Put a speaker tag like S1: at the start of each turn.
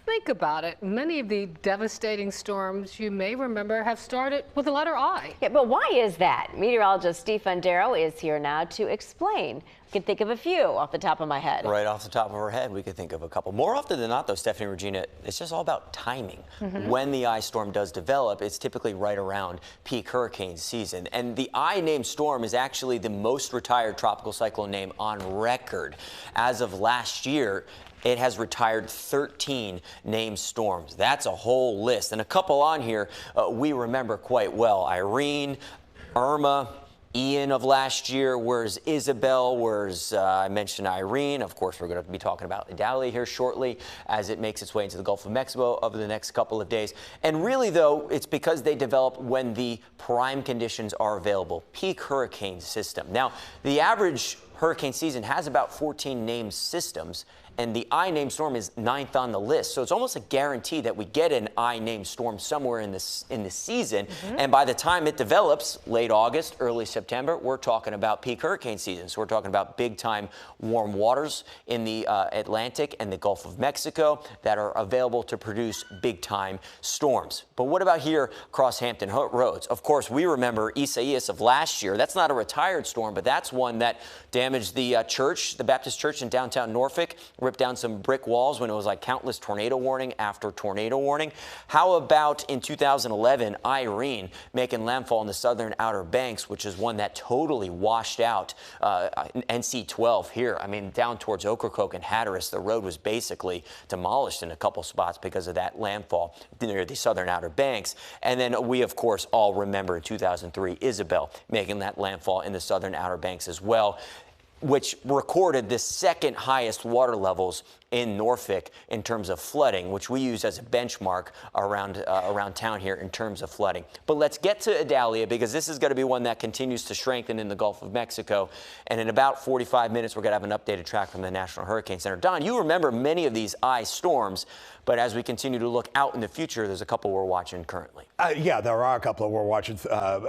S1: Think about it. Many of the devastating storms you may remember have started with the letter I.
S2: Yeah, but why is that? Meteorologist Steve Fundero is here now to explain. I can think of a few off the top of my head.
S3: Right off the top of our head, we could think of a couple. More often than not, though, Stephanie and Regina, it's just all about timing. When the I storm does develop, it's typically right around peak hurricane season. And the I named storm is actually the most retired tropical cyclone name on record. As of last year, it has retired 13 named storms. That's a whole list. And a couple on here we remember quite well. Irene, Irma, Ian of last year. Where's Isabel? Where's I mentioned Irene? Of course, we're going to be talking about Idalia here shortly as it makes its way into the Gulf of Mexico over the next couple of days. And really, though, it's because they develop when the prime conditions are available. Peak hurricane system. Now, the average hurricane season has about 14 named systems, and the I named storm is 9th on the list. So it's almost a guarantee that we get an I named storm somewhere in the season. And by the time it develops, late August, early September, we're talking about peak hurricane season. So we're talking about big time warm waters in the Atlantic and the Gulf of Mexico that are available to produce big time storms. But what about here across Hampton Roads? Of course, we remember Isaias of last year. That's not a retired storm, but that's one that damaged the church, the Baptist church in downtown Norfolk, ripped down some brick walls when it was like countless tornado warning after tornado warning. How about in 2011, Irene making landfall in the southern Outer Banks, which is one that totally washed out NC-12 here. I mean, down towards Ocracoke and Hatteras, the road was basically demolished in a couple spots because of that landfall near the southern Outer Banks. And then we, of course, all remember in 2003, Isabel making that landfall in the southern Outer Banks as well, which recorded the second highest water levels in Norfolk in terms of flooding, which we use as a benchmark around town here in terms of flooding. But let's get to Idalia, because this is going to be one that continues to strengthen in the Gulf of Mexico. And in about 45 minutes, we're going to have an updated track from the National Hurricane Center. Don, you remember many of these I storms, but as we continue to look out in the future, there's a couple we're watching currently.
S4: Yeah, there are a couple we're watching currently.